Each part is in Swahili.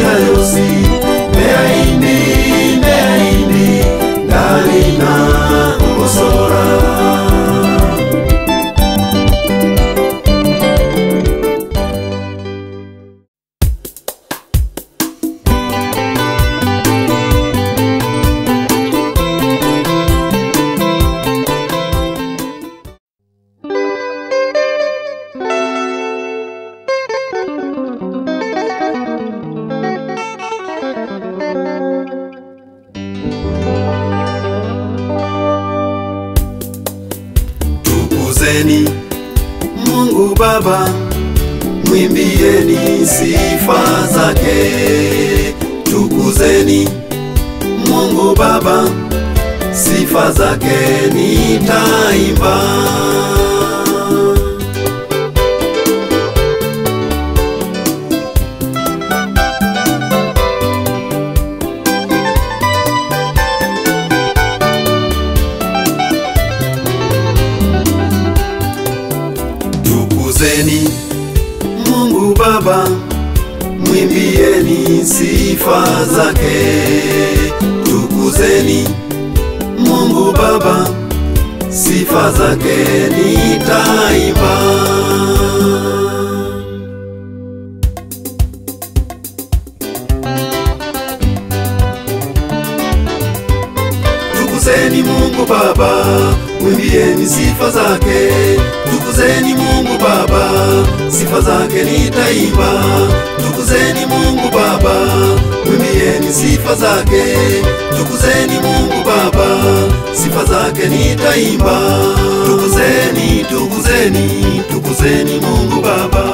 hayosi meaini ngalina ugosora. Tukuzeni Mungu Baba, mwimbieni sifa zake. Tukuzeni Mungu Baba, sifa zake nitaimba. Tukuzeni Mungu Baba, mwimbieni sifa zake. Tukuzeni Mungu Baba, sifa zake nitaimba. Tukuzeni Mungu Baba, mwimbieni sifa zake. Tukuzeni Mungu Baba, sifa zake nitaimba. Tukuzeni Mungu Baba, mwimbieni sifa zake. Tukuzeni Mungu Baba, sifa zake nitaimba. Tukuzeni, tukuzeni, tukuzeni Mungu Baba.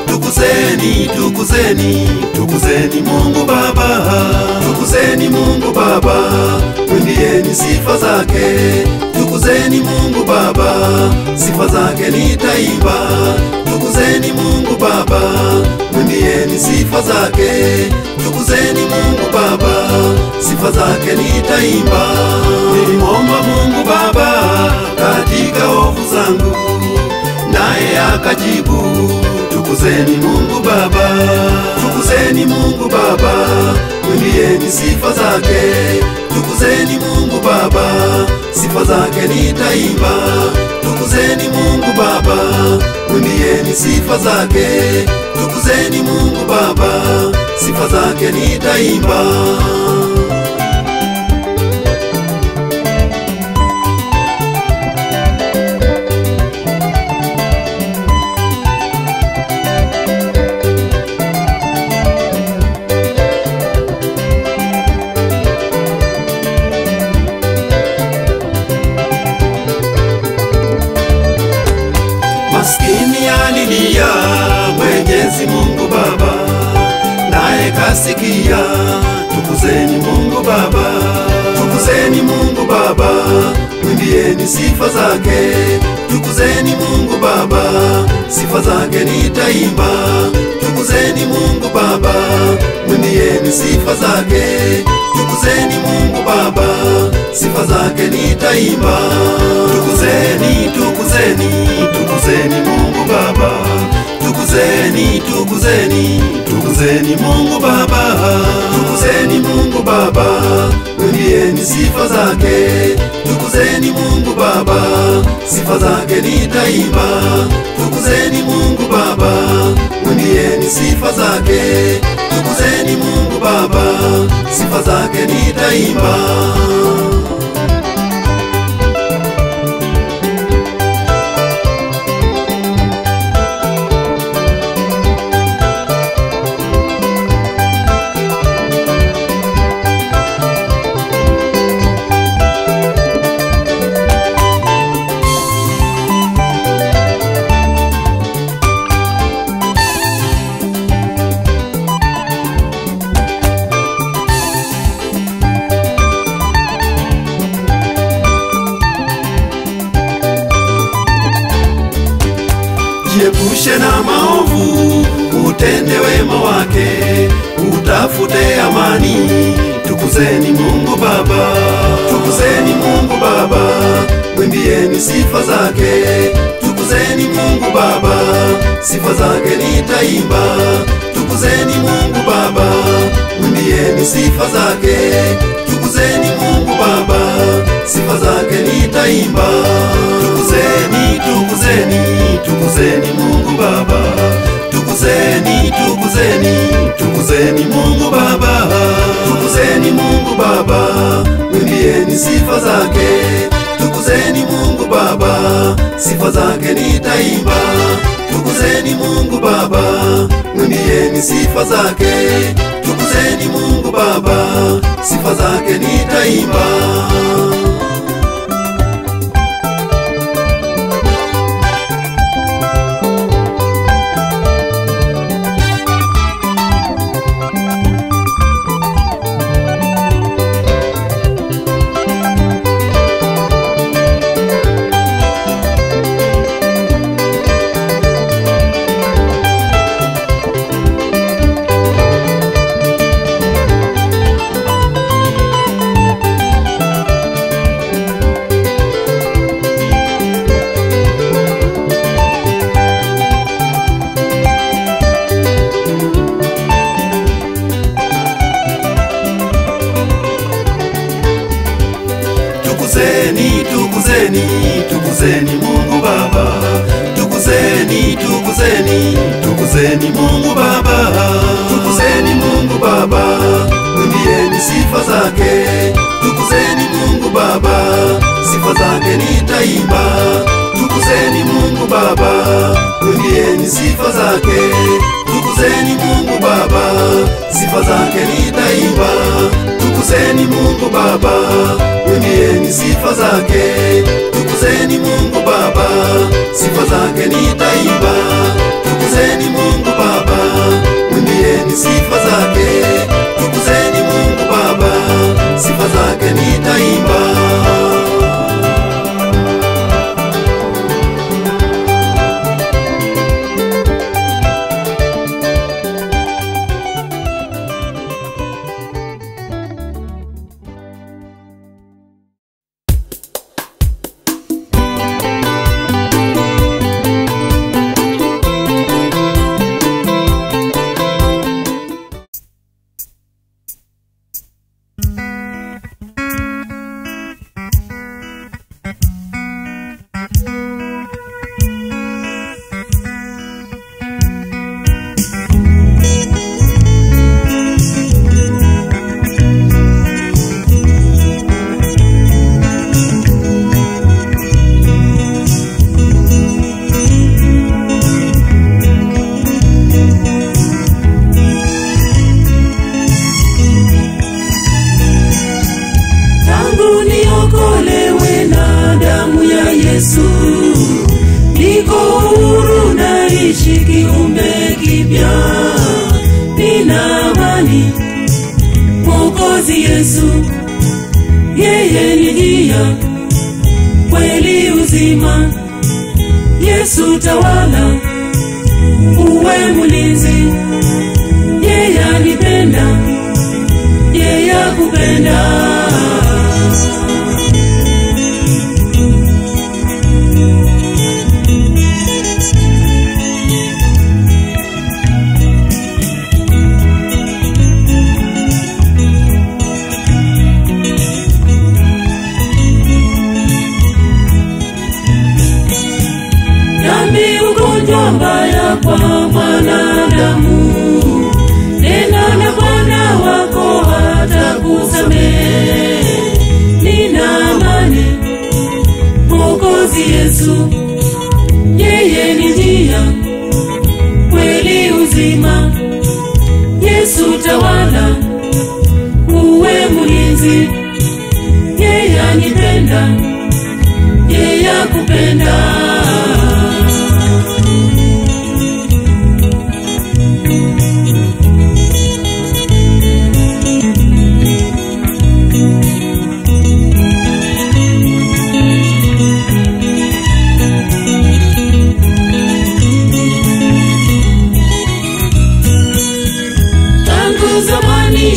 Tukuzeni, tukuzeni, tukuzeni Mungu Baba. Tukuzeni Mungu Baba, mwimbieni sifa zake. Tukuzeni Mungu Baba, sifa zake nitaimba. Tukuzeni Mungu Baba, mwimbieni sifa zake. Tukuzeni Mungu Baba, sifa zake nitaimba. Nilimwomba Mungu Baba katika hofu zangu, naye akajibu. Tukuzeni Mungu Baba, tukuzeni Mungu Baba, mwimbieni sifa zake. Tukuzeni Mungu Baba, sifa zake nitaimba. Tukuzeni Mungu Baba, mwimbieni sifa zake. Tukuzeni Mungu Baba, sifa zake nitaimba. Maskini alilia Mwenyezi Mungu Baba, naye kasikia. Tukuzeni Mungu Baba, tukuzeni Mungu Baba, mwimbieni sifa zake. Tukuzeni Mungu Baba, sifa zake nitaimba. Tukuzeni Mungu Baba, mwimbieni sifa zake. Tukuzeni Mungu Baba, sifa zake nitaimba. Tukuzeni, tukuzeni, tukuzeni Mungu Baba. Tukuzeni, tukuzeni, tukuzeni Mungu Baba. Tukuzeni Mungu Baba, mwimbieni sifa zake. Tukuzeni Mungu Baba, sifa zake nitaimba. Tukuzeni Mungu Baba, mwimbieni sifa zake. Tukuzeni Mungu Baba, sifa zake nitaimba. Jiepushe na maovu, utende wema wake, utafute amani. Tukuzeni Mungu Baba, tukuzeni Mungu Baba, mwimbieni sifa zake. Tukuzeni Mungu Baba, sifa zake nitaimba. Tukuzeni Mungu Baba, mwimbieni sifa zake. Tukuzeni Mungu Baba, sifa zake nitaimba. Tukuzeni, tukuzeni, tukuzeni Mungu Baba. Tukuzeni, tukuzeni, tukuzeni Mungu Baba. Tukuzeni Mungu Baba, mwimbieni sifa zake. Tukuzeni Mungu Baba, sifa zake nitaimba. Tukuzeni Mungu Baba, mwimbieni sifa zake. Tukuzeni Mungu Baba, sifa zake nitaimba. Tukuzeni, tukuzeni Mungu Baba. Tukuzeni, tukuzeni, tukuzeni Mungu Baba. Tukuzeni Mungu Baba, mwimbieni sifa zake. Tukuzeni Mungu Baba, sifa zake nitaimba. Tukuzeni Mungu Baba, mwimbieni sifa zake. Tukuzeni Mungu Baba, sifa zake nitaimba. Tukuzeni Mungu Baba, mwimbieni sifa zake. Tukuzeni Mungu Baba, sifa zake nitaimba. Tukuzeni Mungu Baba, mwimbieni sifa zake. Tukuzeni Mungu Baba, sifa zake nitaimba.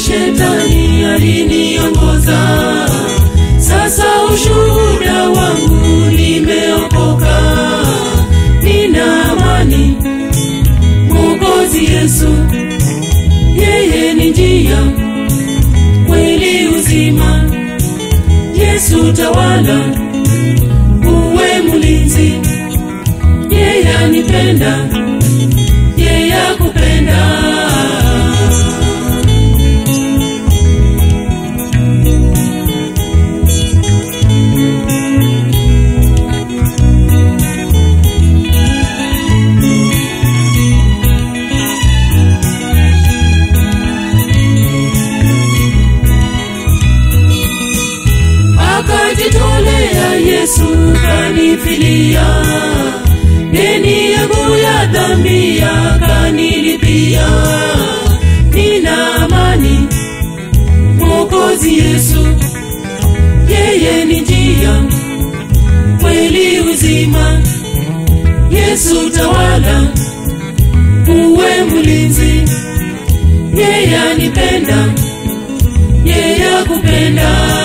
Shetani aliniongoza, sasa ushuhuda wangu nimeokoka. Nina amani, Mwokozi Yesu, yeye ni njia, Yesu tawala, uwe mlinzi. Yeye anipenda, yeye akupenda. Akajitolea Yesu kanifilia, deni yangu ya dhambi akanilipia. Nina amani, Mwokozi Yesu, yeye ni njia, kweli, uzima. Yesu tawala, uwe mlinzi. Yeye anipenda, yeye akupenda.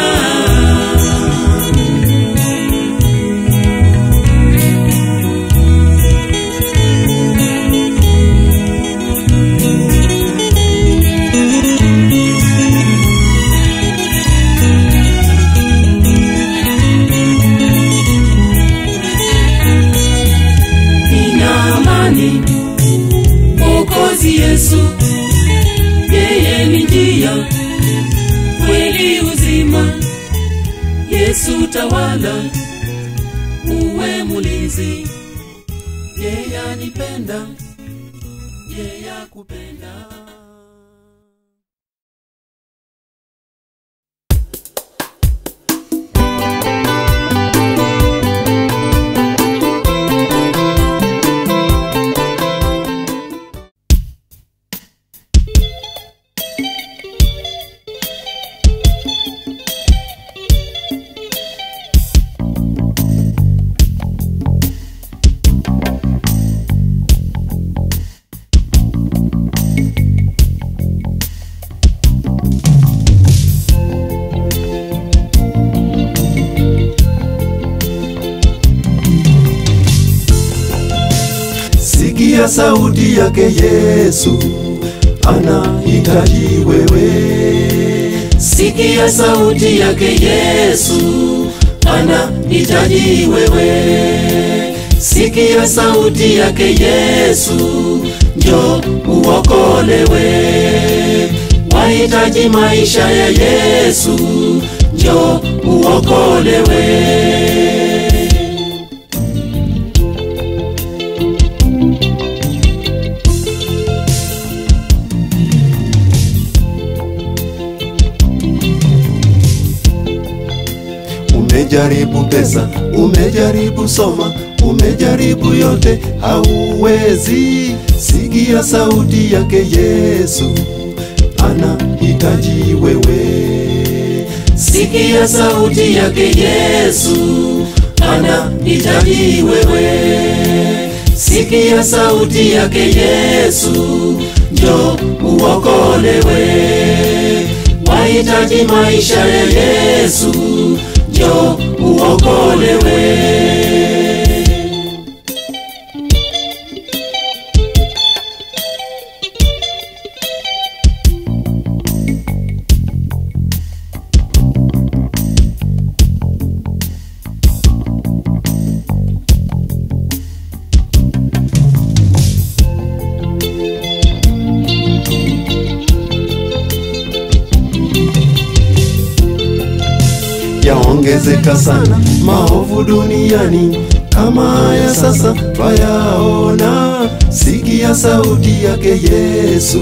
Mwokozi Yesu, yeye ni njia, kweli, uzima. Yesu tawala, uwe mlinzi. Yeye anipenda, yeye akupenda. Sikia sauti yake Yesu, anahitaji wewe. Sikia sauti yake Yesu, anahitaji wewe. Sikia sauti yake Yesu, njoo uokolewe. Wahitaji maisha ya Yesu, njoo uokolewe. Umejaribu pesa, umejaribu soma, umejaribu yote, hauwezi. Sikia sauti yake Yesu, anahitaji wewe. Sikia sauti yake Yesu, anahitaji wewe. Sikia sauti yake Yesu, njoo uokolewe. Wahitaji maisha ya Yesu, njoo uokolewe. Yaongezeka sana maovu duniani, kama ya sasa twayaona. Sikia sauti yake Yesu,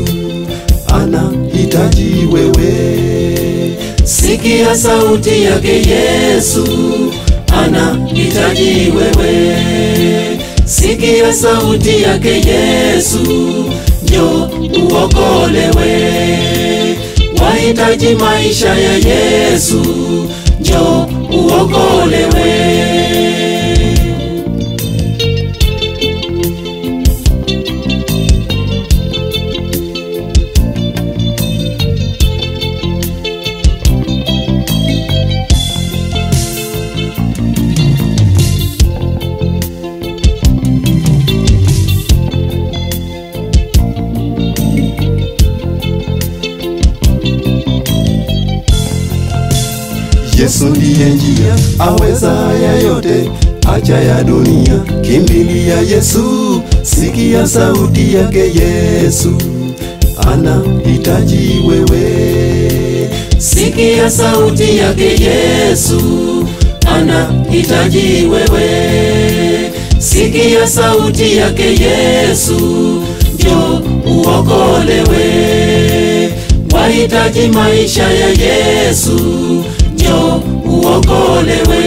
anahitaji wewe. Sikia sauti yake Yesu, anahitaji wewe. Sikia sauti yake Yesu, njoo uokolewe. Wahitaji maisha ya Yesu, njoo uokolewe. Yesu ndiye njia, aweza haya yote, acha ya dunia, kimbilia Yesu, sikia sauti yake Yesu, anahitaji wewe. Sikia sauti yake Yesu, anahitaji wewe. Sikia sauti yake Yesu, njoo uokolewe. Wahitaji maisha ya Yesu, njoo uokolewe.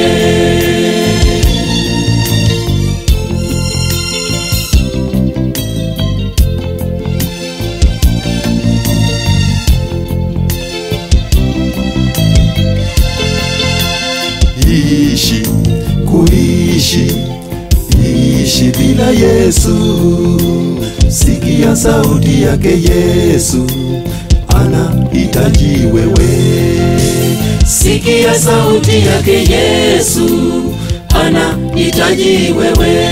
Ishi bila Yesu, sikia sauti yake Yesu, anahitaji wewe. Sikia sauti yake Yesu, anahitaji wewe.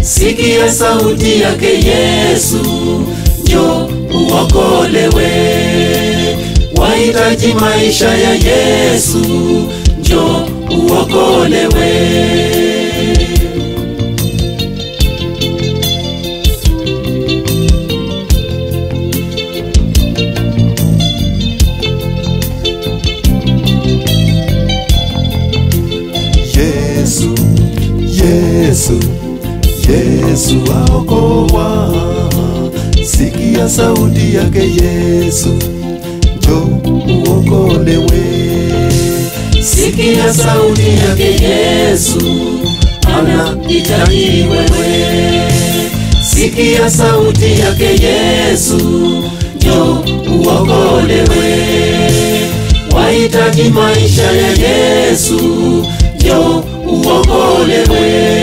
Sikia sauti yake Yesu, njoo uokolewe. Wahitaji maisha ya Yesu, njoo uokolewe. Yesu aokoa, sikia sauti yake Yesu, njoo uokolewe. Sikia sauti yake Yesu, anahitaji wewe. Sikia sauti yake Yesu, njoo uokolewe. Wahitaji maisha ya Yesu, njoo uokolewe.